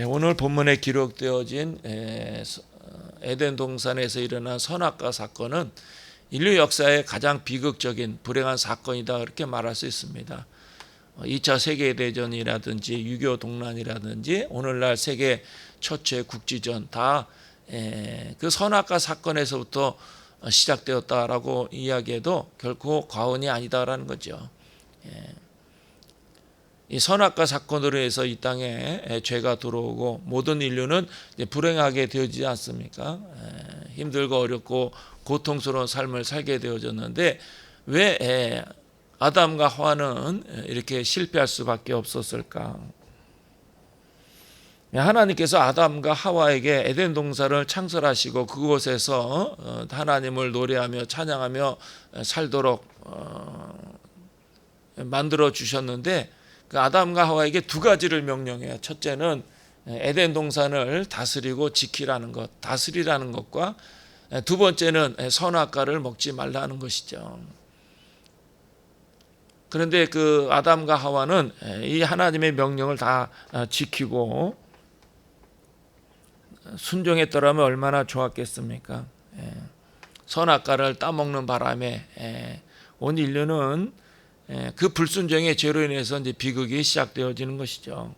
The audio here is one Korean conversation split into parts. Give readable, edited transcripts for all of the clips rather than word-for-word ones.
오늘 본문에 기록되어진 에덴 동산에서 일어난 선악과 사건은 인류 역사의 가장 비극적인 불행한 사건이다 그렇게 말할 수 있습니다. 2차 세계대전이라든지 6.25 동란이라든지 오늘날 세계 초체 국지전 다 그 선악과 사건에서부터 시작되었다라고 이야기해도 결코 과언이 아니다라는 거죠. 이 선악과 사건으로 해서 이 땅에 죄가 들어오고 모든 인류는 불행하게 되어지지 않습니까? 힘들고 어렵고 고통스러운 삶을 살게 되어졌는데 왜 아담과 하와는 이렇게 실패할 수밖에 없었을까? 하나님께서 아담과 하와에게 에덴 동산을 창설하시고 그곳에서 하나님을 노래하며 찬양하며 살도록 만들어 주셨는데 그 아담과 하와에게 두 가지를 명령해요. 첫째는 에덴 동산을 다스리고 지키라는 것, 다스리라는 것과 두 번째는 선악과를 먹지 말라는 것이죠. 그런데 그 아담과 하와는 이 하나님의 명령을 다 지키고 순종했더라면 얼마나 좋았겠습니까? 선악과를 따먹는 바람에 온 인류는 그 불순종의 죄로 인해서 이제 비극이 시작되어지는 것이죠.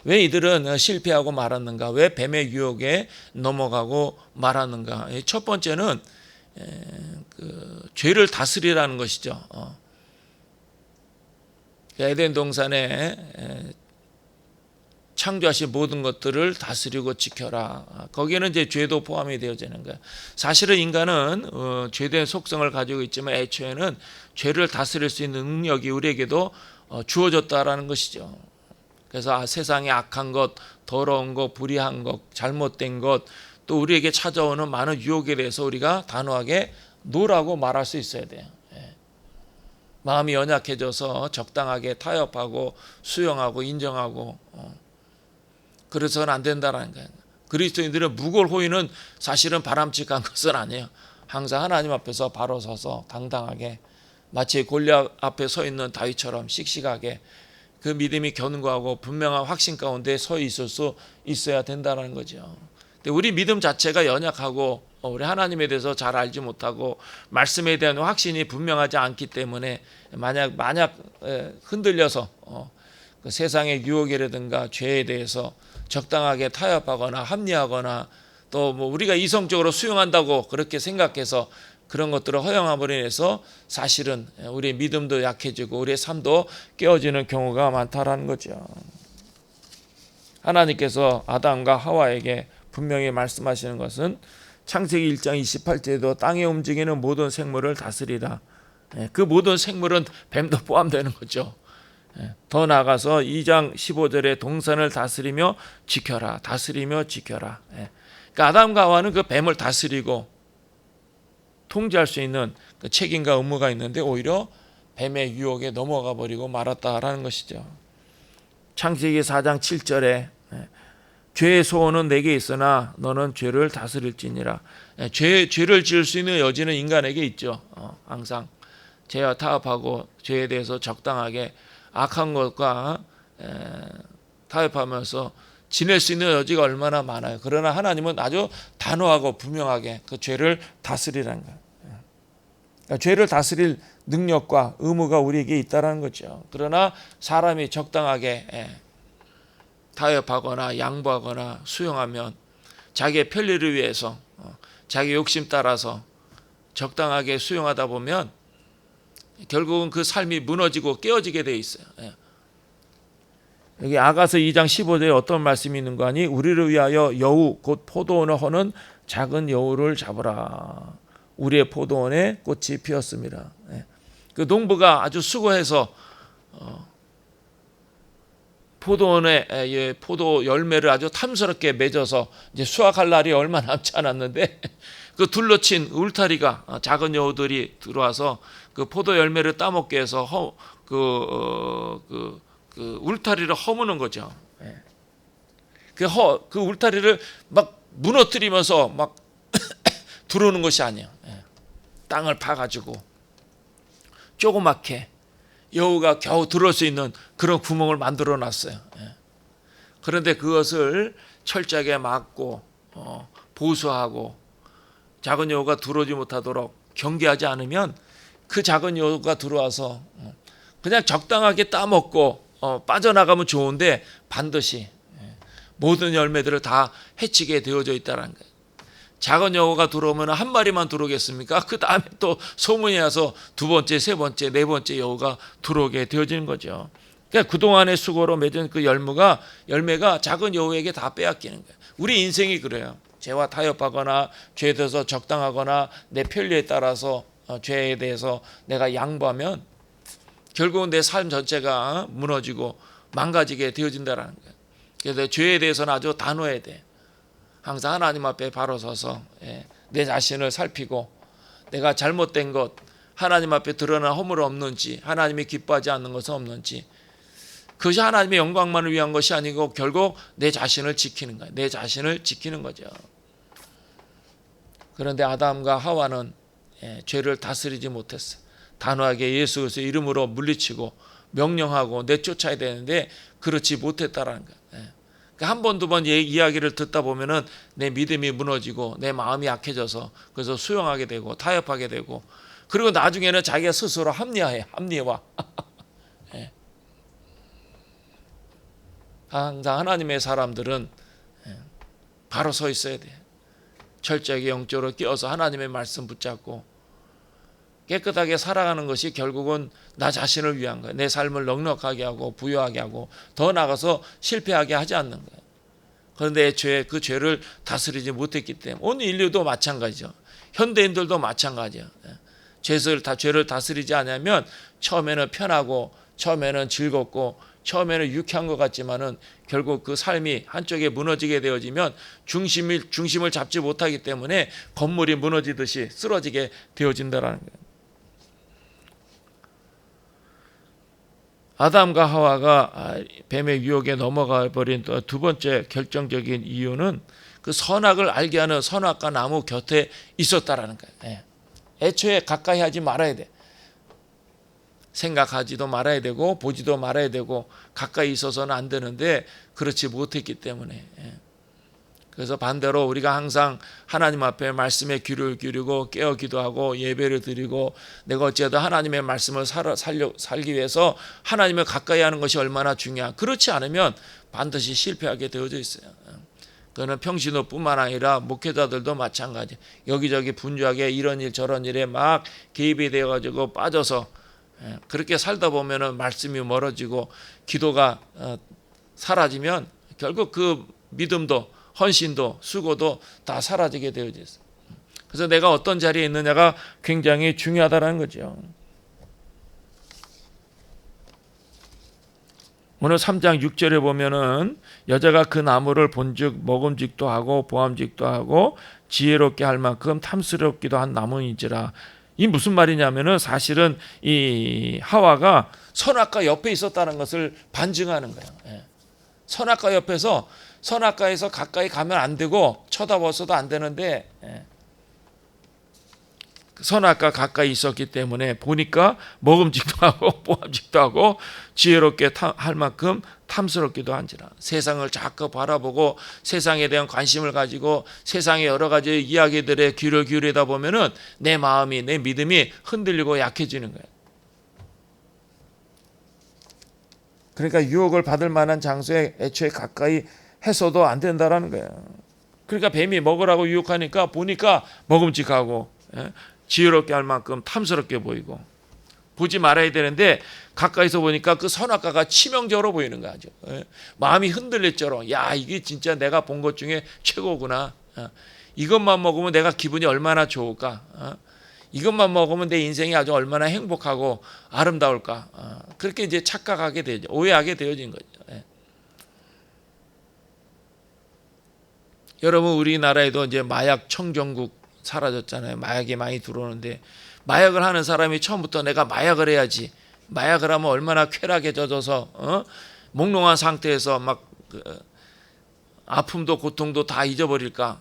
왜 이들은 실패하고 말았는가? 왜 뱀의 유혹에 넘어가고 말았는가? 첫 번째는 그 죄를 다스리라는 것이죠. 에덴 동산에 창조하신 모든 것들을 다스리고 지켜라. 거기에는 이제 죄도 포함이 되어지는 거예요. 사실은 인간은 죄된 속성을 가지고 있지만 애초에는 죄를 다스릴 수 있는 능력이 우리에게도 주어졌다라는 것이죠. 그래서 세상에 악한 것, 더러운 것, 불의한 것, 잘못된 것, 또 우리에게 찾아오는 많은 유혹에 대해서 우리가 단호하게 노라고 말할 수 있어야 돼요. 마음이 연약해져서 적당하게 타협하고 수용하고 인정하고 그래서는 안 된다는 거예요. 그리스도인들은 무골호의는 사실은 바람직한 것은 아니에요. 항상 하나님 앞에서 바로 서서 당당하게 마치 골리앗 앞에 서 있는 다윗처럼 씩씩하게 그 믿음이 견고하고 분명한 확신 가운데 서 있을 수 있어야 된다는 거죠. 근데 우리 믿음 자체가 연약하고 우리 하나님에 대해서 잘 알지 못하고 말씀에 대한 확신이 분명하지 않기 때문에 만약 흔들려서 그 세상의 유혹이라든가 죄에 대해서 적당하게 타협하거나 합리하거나 또 뭐 우리가 이성적으로 수용한다고 그렇게 생각해서 그런 것들을 허용함으로 인해서 사실은 우리의 믿음도 약해지고 우리의 삶도 깨어지는 경우가 많다라는 거죠. 하나님께서 아담과 하와에게 분명히 말씀하시는 것은 창세기 1장 28절에도 땅에 움직이는 모든 생물을 다스리라. 그 모든 생물은 뱀도 포함되는 거죠. 더 나아가서 2장 15절에 동산을 다스리며 지켜라. 다스리며 지켜라. 그러니까 아담과 하와는 그 뱀을 다스리고 통제할 수 있는 그 책임과 의무가 있는데 오히려 뱀의 유혹에 넘어가 버리고 말았다라는 것이죠. 창세기 4장 7절에 죄의 소원은 내게 있으나 너는 죄를 다스릴지니라. 죄를 지을 수 있는 여지는 인간에게 있죠. 항상 죄와 타협하고 죄에 대해서 적당하게 악한 것과 타협하면서 지낼 수 있는 여지가 얼마나 많아요. 그러나 하나님은 아주 단호하고 분명하게 그 죄를 다스리라는 거예요. 그러니까 죄를 다스릴 능력과 의무가 우리에게 있다는 거죠. 그러나 사람이 적당하게 타협하거나 양보하거나 수용하면 자기의 편리를 위해서 자기 욕심 따라서 적당하게 수용하다 보면 결국은 그 삶이 무너지고 깨어지게 돼 있어요. 여기 아가서 2장 15절에 어떤 말씀이 있는 거 아니? 우리를 위하여 여우 곧 포도원을 허는 작은 여우를 잡으라. 우리의 포도원에 꽃이 피었습니다. 그 농부가 아주 수고해서 포도원에 포도 열매를 아주 탐스럽게 맺어서 이제 수확할 날이 얼마 남지 않았는데 그 둘러친 울타리가 작은 여우들이 들어와서 그 포도 열매를 따먹게 해서 그 울타리를 허무는 거죠. 그 울타리를 막 무너뜨리면서 막 들어오는 것이 아니에요. 땅을 파가지고 조그맣게 여우가 겨우 들어올 수 있는 그런 구멍을 만들어 놨어요. 그런데 그것을 철저하게 막고 보수하고 작은 여우가 들어오지 못하도록 경계하지 않으면 그 작은 여우가 들어와서 그냥 적당하게 따먹고 빠져나가면 좋은데 반드시 모든 열매들을 다 해치게 되어져 있다는 거예요. 작은 여우가 들어오면 한 마리만 들어오겠습니까? 그 다음에 또 소문이 나서 두 번째, 세 번째, 네 번째 여우가 들어오게 되어지는 거죠. 그러니까 그동안의 수고로 맺은 그 열매가 작은 여우에게 다 빼앗기는 거예요. 우리 인생이 그래요. 죄와 타협하거나 죄에 대해서 적당하거나 내 편리에 따라서 죄에 대해서 내가 양보하면 결국은 내 삶 전체가 무너지고 망가지게 되어진다는 거예요. 그래서 죄에 대해서는 아주 단호해야 돼. 항상 하나님 앞에 바로 서서 내 자신을 살피고 내가 잘못된 것, 하나님 앞에 드러난 허물 없는지, 하나님이 기뻐하지 않는 것은 없는지, 그것이 하나님의 영광만을 위한 것이 아니고 결국 내 자신을 지키는 거예요. 내 자신을 지키는 거죠. 그런데 아담과 하와는 죄를 다스리지 못했어요. 단호하게 예수 그리스도의 이름으로 물리치고 명령하고 내쫓아야 되는데 그렇지 못했다라는 거예요. 한 번, 두 번 이야기를 듣다 보면은 내 믿음이 무너지고 내 마음이 약해져서 그래서 수용하게 되고 타협하게 되고 그리고 나중에는 자기가 스스로 합리화. 항상 하나님의 사람들은 바로 서 있어야 돼. 철저하게 영적으로 끼어서 하나님의 말씀 붙잡고 깨끗하게 살아가는 것이 결국은 나 자신을 위한 거예요. 내 삶을 넉넉하게 하고 부유하게 하고 더 나아가서 실패하게 하지 않는 거예요. 그런데 애초에 그 죄를 다스리지 못했기 때문에 오늘 인류도 마찬가지죠. 현대인들도 마찬가지예요. 죄를 다스리지 않으면 처음에는 편하고 처음에는 즐겁고 처음에는 유쾌한 것 같지만은 결국 그 삶이 한쪽에 무너지게 되어지면 중심을 잡지 못하기 때문에 건물이 무너지듯이 쓰러지게 되어진다라는 거예요. 아담과 하와가 뱀의 유혹에 넘어가 버린 두 번째 결정적인 이유는 그 선악을 알게 하는 선악과 나무 곁에 있었다라는 거예요. 애초에 가까이 하지 말아야 돼. 생각하지도 말아야 되고 보지도 말아야 되고 가까이 있어서는 안 되는데 그렇지 못했기 때문에 그래서 반대로 우리가 항상 하나님 앞에 말씀에 귀를 기울이고 깨어 기도하고 예배를 드리고 내가 어찌해도 하나님의 말씀을 살기 위해서 하나님을 가까이 하는 것이 얼마나 중요한 그렇지 않으면 반드시 실패하게 되어져 있어요. 그거는 평신도뿐만 아니라 목회자들도 마찬가지. 여기저기 분주하게 이런 일 저런 일에 막 개입이 되어가지고 빠져서 그렇게 살다 보면은 말씀이 멀어지고 기도가 사라지면 결국 그 믿음도 헌신도 수고도 다 사라지게 되어져 있어요. 그래서 내가 어떤 자리에 있느냐가 굉장히 중요하다는 거죠. 오늘 3장 6절에 보면은 여자가 그 나무를 본즉 먹음직도 하고 보암직도 하고 지혜롭게 할 만큼 탐스럽기도 한 나무인지라. 이 무슨 말이냐면은 사실은 이 하와가 선악과 옆에 있었다는 것을 반증하는 거예요. 선악과 옆에서 선악과에서 가까이 가면 안 되고 쳐다봐서도 안 되는데 선악과 가까이 있었기 때문에 보니까 먹음직도 하고 보암직도 하고 지혜롭게 할 만큼 탐스럽기도 한지라. 세상을 자꾸 바라보고 세상에 대한 관심을 가지고 세상의 여러 가지 이야기들에 귀를 기울이다 보면은 내 마음이 내 믿음이 흔들리고 약해지는 거예요. 그러니까 유혹을 받을 만한 장소에 애초에 가까이 해서도 안 된다라는 거예요. 그러니까 뱀이 먹으라고 유혹하니까 보니까 먹음직하고 지혜롭게 할 만큼 탐스럽게 보이고 보지 말아야 되는데 가까이서 보니까 그 선악과가 치명적으로 보이는 거죠. 마음이 흔들릴 야 이게 진짜 내가 본 것 중에 최고구나. 이것만 먹으면 내가 기분이 얼마나 좋을까. 이것만 먹으면 내 인생이 아주 얼마나 행복하고 아름다울까. 그렇게 이제 착각하게 되죠. 오해하게 되어진 거죠. 여러분 우리나라에도 이제 마약 청정국 사라졌잖아요. 마약이 많이 들어오는데 마약을 하는 사람이 처음부터 내가 마약을 해야지. 마약을 하면 얼마나 쾌락에 젖어서 몽롱한 상태에서 막 아픔도 고통도 다 잊어버릴까.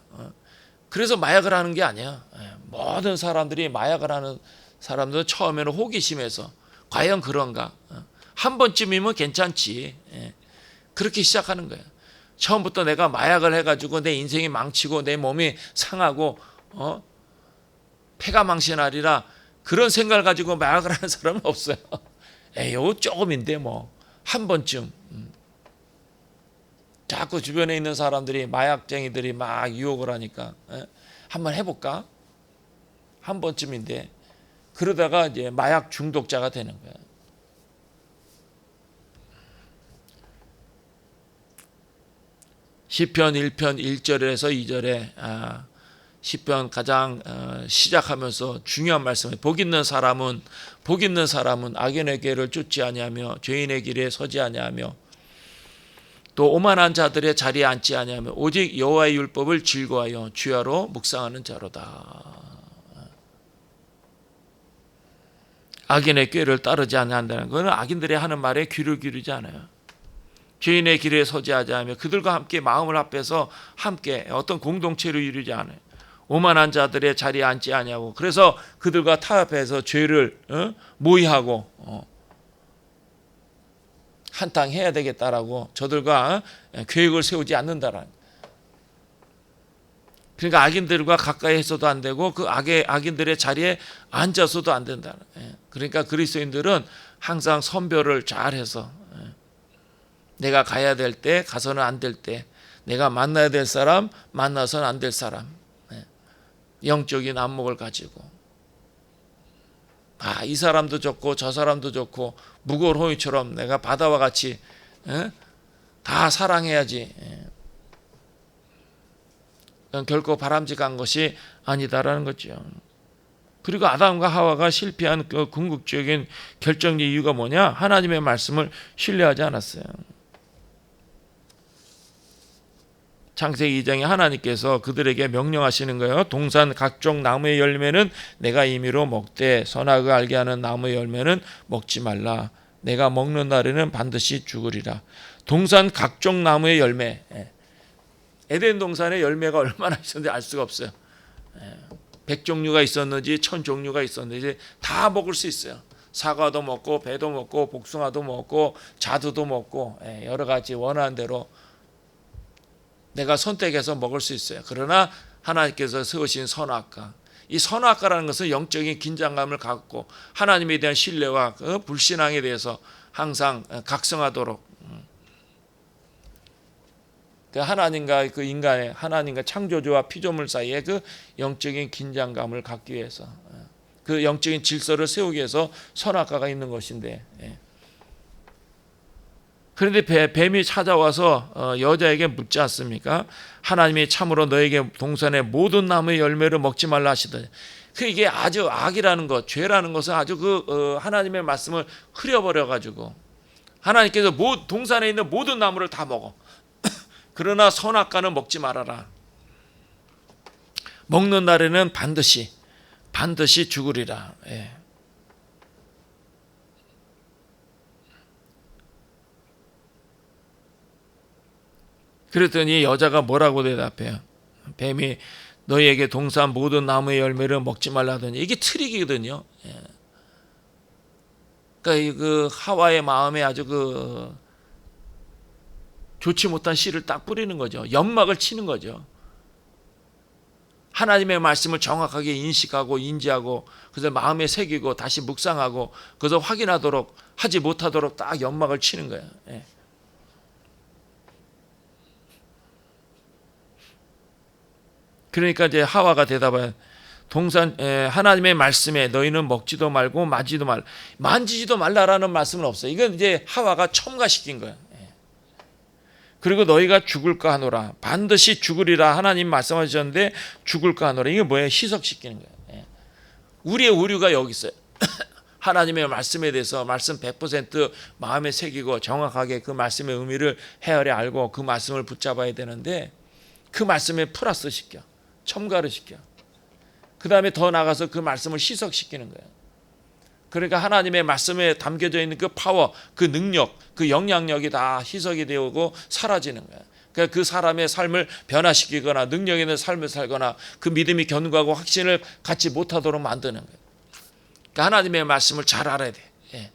그래서 마약을 하는 게 아니야. 모든 사람들이 마약을 하는 사람들은 처음에는 호기심에서 과연 그런가. 한 번쯤이면 괜찮지. 그렇게 시작하는 거예요. 처음부터 내가 마약을 해가지고 내 인생이 망치고 내 몸이 상하고 폐가 망신하리라 그런 생각을 가지고 마약을 하는 사람은 없어요. 에요 조금인데 뭐 한 번쯤 자꾸 주변에 있는 사람들이 마약쟁이들이 막 유혹을 하니까 한번 해볼까? 한 번쯤인데 그러다가 이제 마약 중독자가 되는 거야. 시편 1편 1절에서 2절에 시편 가장 시작하면서 중요한 말씀이에요. 복 있는 사람은 악인의 길을 쫓지 아니하며 죄인의 길에 서지 아니하며 또 오만한 자들의 자리에 앉지 아니하며 오직 여호와의 율법을 즐거워하여 주야로 묵상하는 자로다. 악인의 꾀를 따르지 않는다는 것은 악인들의 하는 말에 귀를 기울이지 않아요. 죄인의 길에 서지 아니하며 그들과 함께 마음을 합해서 함께 어떤 공동체를 이루지 않아요. 오만한 자들의 자리에 앉지 아니하고 그래서 그들과 타협해서 죄를 모의하고 한탕 해야 되겠다라고 저들과 계획을 세우지 않는다라는. 그러니까 악인들과 가까이 있어도 안 되고 그 악인들의 자리에 앉아서도 안 된다는. 그러니까 그리스도인들은 항상 선별을 잘해서 내가 가야 될 때 가서는 안 될 때, 내가 만나야 될 사람 만나서는 안 될 사람, 영적인 안목을 가지고 이 사람도 좋고 저 사람도 좋고 무거운 호의처럼 내가 바다와 같이 다 사랑해야지. 결코 바람직한 것이 아니다라는 거죠. 그리고 아담과 하와가 실패한 그 궁극적인 결정적 이유가 뭐냐? 하나님의 말씀을 신뢰하지 않았어요. 창세기 2장에 하나님께서 그들에게 명령하시는 거예요. 동산 각종 나무의 열매는 내가 임의로 먹되 선악을 알게 하는 나무의 열매는 먹지 말라. 내가 먹는 날에는 반드시 죽으리라. 동산 각종 나무의 열매. 에덴 동산의 열매가 얼마나 있었는지 알 수가 없어요. 100종류가 있었는지 1000종류가 있었는지 다 먹을 수 있어요. 사과도 먹고 배도 먹고 복숭아도 먹고 자두도 먹고 여러 가지 원하는 대로 내가 선택해서 먹을 수 있어요. 그러나 하나님께서 세우신 선악과, 이 선악과라는 것은 영적인 긴장감을 갖고 하나님에 대한 신뢰와 그 불신앙에 대해서 항상 각성하도록 그 하나님과 그 인간의 하나님과 창조주와 피조물 사이에 그 영적인 긴장감을 갖기 위해서 그 영적인 질서를 세우기 위해서 선악과가 있는 것인데, 그런데 뱀이 찾아와서 여자에게 묻지 않습니까? 하나님이 참으로 너에게 동산의 모든 나무의 열매를 먹지 말라 하시더니, 이게 아주 악이라는 것, 죄라는 것은 아주 하나님의 말씀을 흐려버려 가지고 하나님께서 동산에 있는 모든 나무를 다 먹어. 그러나 선악과는 먹지 말아라. 먹는 날에는 반드시 죽으리라. 그랬더니 여자가 뭐라고 대답해요? 뱀이 너희에게 동산 모든 나무의 열매를 먹지 말라 하더니, 이게 트릭이거든요. 그러니까 그 하와의 마음에 아주 좋지 못한 씨를 딱 뿌리는 거죠. 연막을 치는 거죠. 하나님의 말씀을 정확하게 인식하고 인지하고 그래서 마음에 새기고 다시 묵상하고 그래서 확인하도록 하지 못하도록 딱 연막을 치는 거예요. 그러니까 이제 하와가 대답해 하나님의 말씀에 너희는 먹지도 말고 만지지도 말라라는 말씀은 없어요. 이건 이제 하와가 첨가시킨 거예요. 그리고 너희가 죽을까 하노라. 반드시 죽으리라 하나님 말씀하셨는데 죽을까 하노라. 이게 뭐예요? 희석시키는 거예요. 우리의 오류가 여기 있어요. 하나님의 말씀에 대해서 말씀 100% 마음에 새기고 정확하게 그 말씀의 의미를 헤아려 알고 그 말씀을 붙잡아야 되는데 그 말씀에 플러스 시켜. 첨가를 시켜. 그 다음에 더 나가서 그 말씀을 희석시키는 거예요. 그러니까 하나님의 말씀에 담겨져 있는 그 파워, 그 능력, 그 영향력이 다 희석이 되고 사라지는 거예요. 그러니까 그 사람의 삶을 변화시키거나 능력 있는 삶을 살거나 그 믿음이 견고하고 확신을 갖지 못하도록 만드는 거예요. 그러니까 하나님의 말씀을 잘 알아야 돼.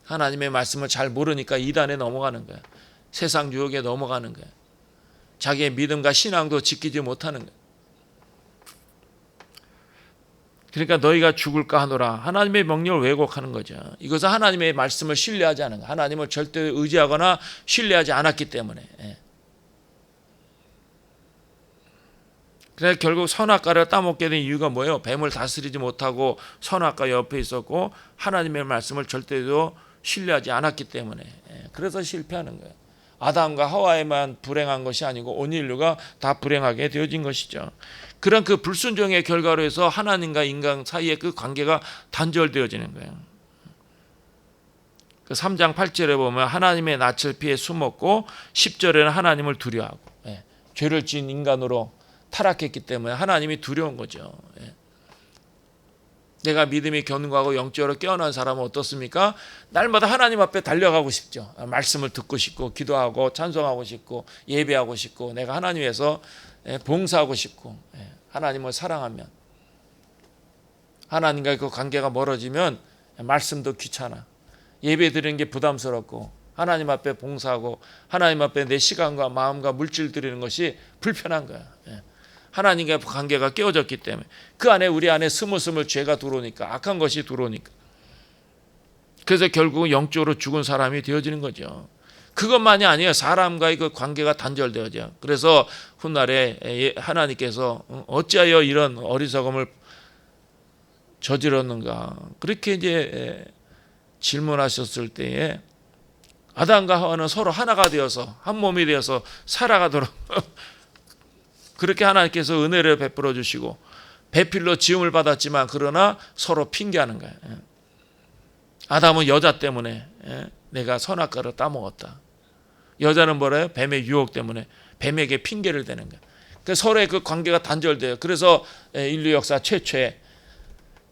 하나님의 말씀을 잘 모르니까 이단에 넘어가는 거예요. 세상 유혹에 넘어가는 거예요. 자기의 믿음과 신앙도 지키지 못하는 거예요. 그러니까 너희가 죽을까 하노라. 하나님의 명령을 왜곡하는 거죠. 이것은 하나님의 말씀을 신뢰하지 않은 거예요. 하나님을 절대 의지하거나 신뢰하지 않았기 때문에. 그래서 결국 선악과를 따먹게 된 이유가 뭐예요? 뱀을 다스리지 못하고 선악과 옆에 있었고 하나님의 말씀을 절대로 신뢰하지 않았기 때문에. 그래서 실패하는 거예요. 아담과 하와에만 불행한 것이 아니고 온 인류가 다 불행하게 되어진 것이죠. 그런 그 불순종의 결과로 해서 하나님과 인간 사이의 그 관계가 단절되어지는 거예요. 그 3장 8절에 보면 하나님의 낯을 피해 숨었고 10절에는 하나님을 두려워하고, 죄를 지은 인간으로 타락했기 때문에 하나님이 두려운 거죠. 내가 믿음이 견고하고 영적으로 깨어난 사람은 어떻습니까? 날마다 하나님 앞에 달려가고 싶죠. 말씀을 듣고 싶고 기도하고 찬송하고 싶고 예배하고 싶고 내가 하나님 위해서 봉사하고 싶고 하나님을 사랑하면, 하나님과 그 관계가 멀어지면 말씀도 귀찮아, 예배 드리는 게 부담스럽고 하나님 앞에 봉사하고 하나님 앞에 내 시간과 마음과 물질 드리는 것이 불편한 거야. 하나님과의 관계가 깨어졌기 때문에 그 안에 우리 안에 스물스물 죄가 들어오니까, 악한 것이 들어오니까, 그래서 결국 영적으로 죽은 사람이 되어지는 거죠. 그것만이 아니에요. 사람과의 그 관계가 단절되어져. 그래서 훗날에 하나님께서 어찌하여 이런 어리석음을 저질렀는가 그렇게 이제 질문하셨을 때에 아담과 하와는 서로 하나가 되어서 한 몸이 되어서 살아가도록 그렇게 하나님께서 은혜를 베풀어 주시고 배필로 지음을 받았지만 그러나 서로 핑계하는 거예요. 아담은 여자 때문에 내가 선악과를 따먹었다. 여자는 뭐래요? 뱀의 유혹 때문에 뱀에게 핑계를 대는 거예요. 그래서 서로의 그 관계가 단절돼요. 그래서 인류 역사 최초의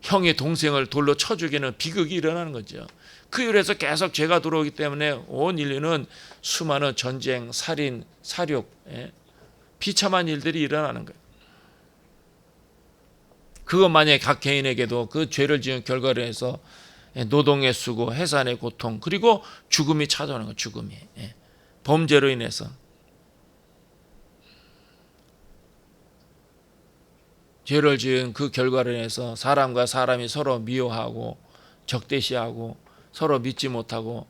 형이 동생을 돌로 쳐 죽이는 비극이 일어나는 거죠. 그 이유에서 계속 죄가 들어오기 때문에 온 인류는 수많은 전쟁, 살인, 살육, 비참한 일들이 일어나는 거예요. 그것만이 각 개인에게도 그 죄를 지은 결과로 해서 노동의 수고, 해산의 고통, 그리고 죽음이 찾아오는 거예요. 죽음이. 범죄로 인해서. 죄를 지은 그 결과로 인해서 사람과 사람이 서로 미워하고 적대시하고 서로 믿지 못하고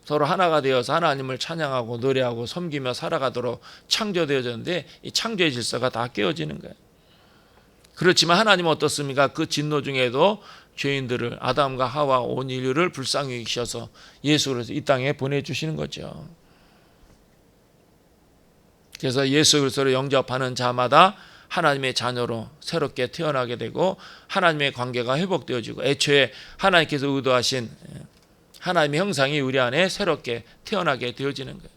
서로 하나가 되어서 하나님을 찬양하고 노래하고 섬기며 살아가도록 창조되어졌는데 이 창조의 질서가 다 깨어지는 거예요. 그렇지만 하나님은 어떻습니까? 그 진노 중에도 죄인들을, 아담과 하와 온 인류를 불쌍히 여기셔서 예수 그리스도 이 땅에 보내주시는 거죠. 그래서 예수 그리스도를 영접하는 자마다 하나님의 자녀로 새롭게 태어나게 되고 하나님의 관계가 회복되어지고 애초에 하나님께서 의도하신 하나님의 형상이 우리 안에 새롭게 태어나게 되어지는 거예요.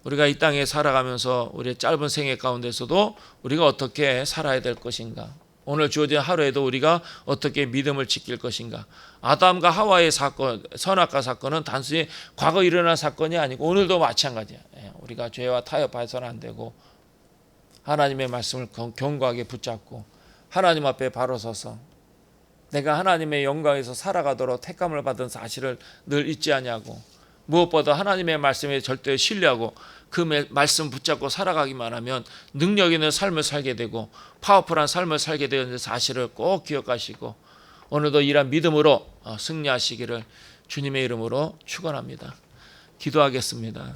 우리가 이 땅에 살아가면서 우리의 짧은 생애 가운데서도 우리가 어떻게 살아야 될 것인가, 오늘 주어진 하루에도 우리가 어떻게 믿음을 지킬 것인가. 아담과 하와의 사건, 선악과 사건은 단순히 과거 일어난 사건이 아니고 오늘도 마찬가지야. 우리가 죄와 타협해서는 안 되고 하나님의 말씀을 견고하게 붙잡고 하나님 앞에 바로 서서 내가 하나님의 영광에서 살아가도록 택감을 받은 사실을 늘 잊지 않냐고, 무엇보다 하나님의 말씀에 절대 신뢰하고 그 말씀 붙잡고 살아가기만 하면 능력 있는 삶을 살게 되고 파워풀한 삶을 살게 되는 사실을 꼭 기억하시고 오늘도 이러한 믿음으로 승리하시기를 주님의 이름으로 축원합니다. 기도하겠습니다.